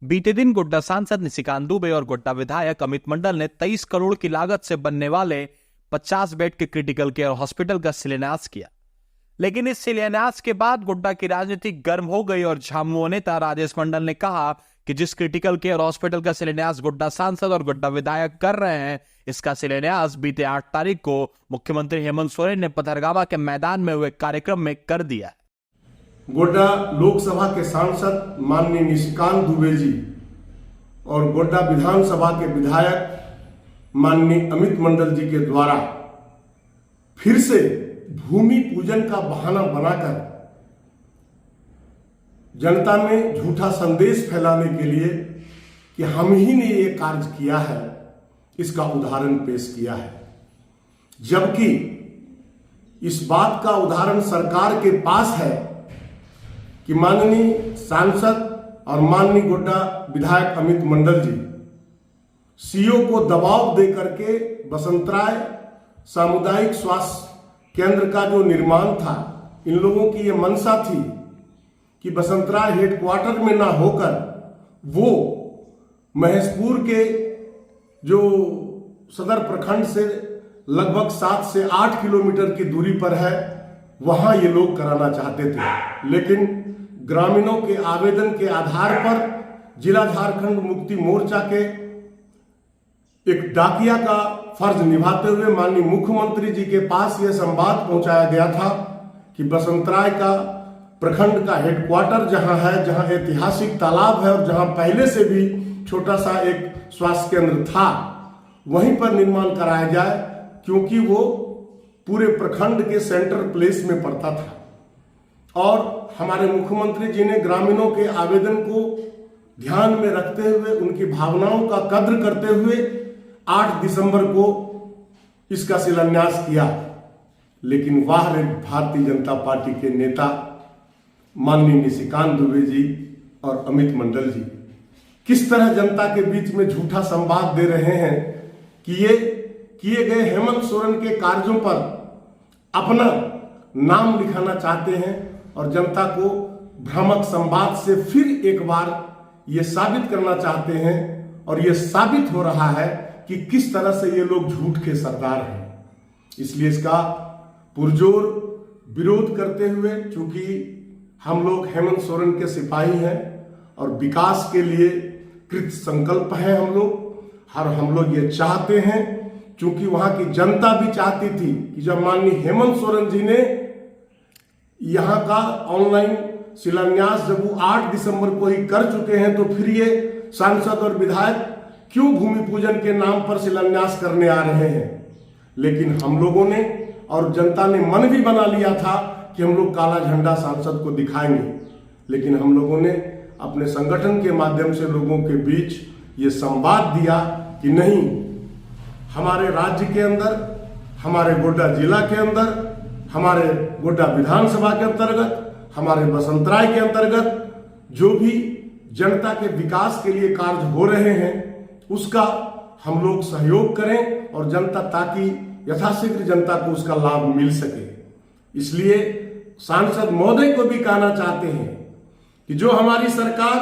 बीते दिन गोड्डा सांसद निशिकांत दुबे और गोड्डा विधायक अमित मंडल ने 23 करोड़ की लागत से बनने वाले 50 बेड के क्रिटिकल केयर हॉस्पिटल का शिलान्यास किया। लेकिन इस शिलान्यास के बाद गोड्डा की राजनीति गर्म हो गई और झामुमो नेता राजेश मंडल ने कहा कि जिस क्रिटिकल केयर हॉस्पिटल का शिलान्यास गोड्डा सांसद और गोड्डा विधायक कर रहे हैं, इसका शिलान्यास बीते 8 तारीख को मुख्यमंत्री हेमंत सोरेन ने पथरगामा के मैदान में हुए कार्यक्रम में कर दिया। गोड्डा लोकसभा के सांसद माननीय निशिकांत दुबे जी और गोड्डा विधानसभा के विधायक माननीय अमित मंडल जी के द्वारा फिर से भूमि पूजन का बहाना बनाकर जनता में झूठा संदेश फैलाने के लिए कि हम ही ने ये कार्य किया है, इसका उदाहरण पेश किया है। जबकि इस बात का उदाहरण सरकार के पास है कि माननीय सांसद और माननीय गोड्डा विधायक अमित मंडल जी सीओ को दबाव दे करके बसंतराय सामुदायिक स्वास्थ्य केंद्र का जो निर्माण था, इन लोगों की ये मंशा थी कि बसंतराय हेडक्वार्टर में ना होकर वो महेशपुर के जो सदर प्रखंड से लगभग 7 से 8 किलोमीटर की दूरी पर है, वहां ये लोग कराना चाहते थे। लेकिन ग्रामीणों के आवेदन के आधार पर जिला झारखंड मुक्ति मोर्चा के एक डाकिया का फर्ज निभाते हुए माननीय मुख्यमंत्री जी के पास यह संवाद पहुंचाया गया था कि बसंतराय का प्रखंड का हेडक्वार्टर जहां है, जहां ऐतिहासिक तालाब है और जहां पहले से भी छोटा सा एक स्वास्थ्य केंद्र था, वहीं पर निर्माण कराया जाए, क्योंकि वो पूरे प्रखंड के सेंट्रल प्लेस में पड़ता था। और हमारे मुख्यमंत्री जी ने ग्रामीणों के आवेदन को ध्यान में रखते हुए, उनकी भावनाओं का कद्र करते हुए 8 दिसंबर को इसका शिलान्यास किया। लेकिन वाह रे भारतीय जनता पार्टी के नेता माननीय निशिकांत दुबे जी और अमित मंडल जी किस तरह जनता के बीच में झूठा संवाद दे रहे हैं कि ये किए गए हेमंत सोरेन के कार्यों पर अपना नाम लिखाना चाहते हैं और जनता को भ्रामक संवाद से फिर एक बार ये साबित करना चाहते हैं। और ये साबित हो रहा है कि किस तरह से ये लोग झूठ के सरदार हैं। इसलिए इसका पुरजोर विरोध करते हुए, चूंकि हम लोग हेमंत सोरेन के सिपाही हैं और विकास के लिए कृत संकल्प है हम लोग ये चाहते हैं, क्योंकि वहां की जनता भी चाहती थी कि जब माननीय हेमंत सोरेन जी ने यहां का ऑनलाइन शिलान्यास जब वो 8 दिसंबर को ही कर चुके हैं, तो फिर ये सांसद और विधायक क्यों भूमि पूजन के नाम पर शिलान्यास करने आ रहे हैं। लेकिन हम लोगों ने और जनता ने मन भी बना लिया था कि हम लोग काला झंडा सांसद को दिखाएंगे। लेकिन हम लोगों ने अपने संगठन के माध्यम से लोगों के बीच ये संवाद दिया कि नहीं, हमारे राज्य के अंदर, हमारे गोड्डा जिला के अंदर, हमारे गोड्डा विधानसभा के अंतर्गत, हमारे बसंतराय के अंतर्गत जो भी जनता के विकास के लिए कार्य हो रहे हैं, उसका हम लोग सहयोग करें और जनता, ताकि यथाशीघ्र जनता को उसका लाभ मिल सके। इसलिए सांसद महोदय को भी कहना चाहते हैं कि जो हमारी सरकार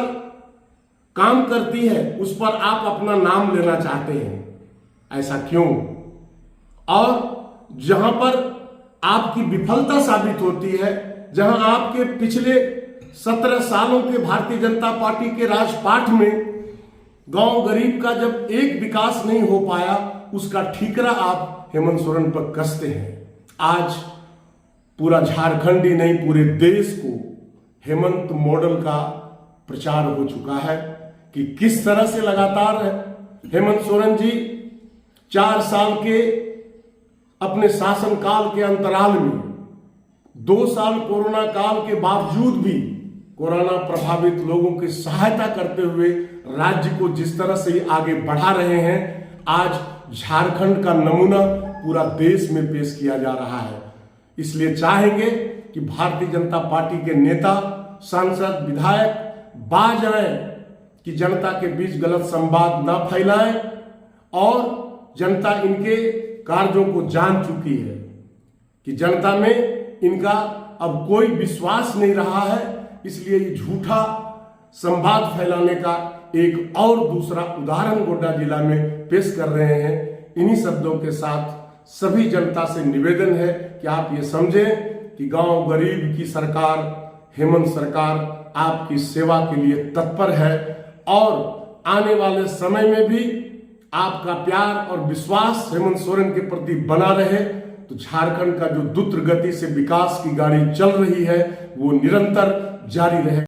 काम करती है उस पर आप अपना नाम लेना चाहते हैं, ऐसा क्यों? और जहां पर आपकी विफलता साबित होती है, जहां आपके पिछले 17 सालों के भारतीय जनता पार्टी के राजपाट में गांव गरीब का जब एक विकास नहीं हो पाया, उसका ठीकरा आप हेमंत सोरेन पर कसते हैं। आज पूरा झारखंड ही नहीं, पूरे देश को हेमंत मॉडल का प्रचार हो चुका है कि किस तरह से लगातार हेमंत सोरेन जी 4 साल के अपने शासनकाल के अंतराल में 2 साल कोरोना काल के बावजूद भी कोरोना प्रभावित लोगों की सहायता करते हुए राज्य को जिस तरह से आगे बढ़ा रहे हैं, आज झारखंड का नमूना पूरा देश में पेश किया जा रहा है। इसलिए चाहेंगे कि भारतीय जनता पार्टी के नेता, सांसद, विधायक बाज आए कि जनता के बीच गलत संवाद न फैलाएं, और जनता इनके कार्यों को जान चुकी है कि जनता में इनका अब कोई विश्वास नहीं रहा है। इसलिए ये झूठा संवाद फैलाने का एक और दूसरा उदाहरण गोड्डा जिला में पेश कर रहे हैं। इन्हीं शब्दों के साथ सभी जनता से निवेदन है कि आप ये समझें कि गांव गरीब की सरकार हेमंत सरकार आपकी सेवा के लिए तत्पर है और आने वाले समय में भी आपका प्यार और विश्वास हेमंत सोरेन के प्रति बना रहे तो झारखंड का जो द्रुत गति से विकास की गाड़ी चल रही है वो निरंतर जारी रहे।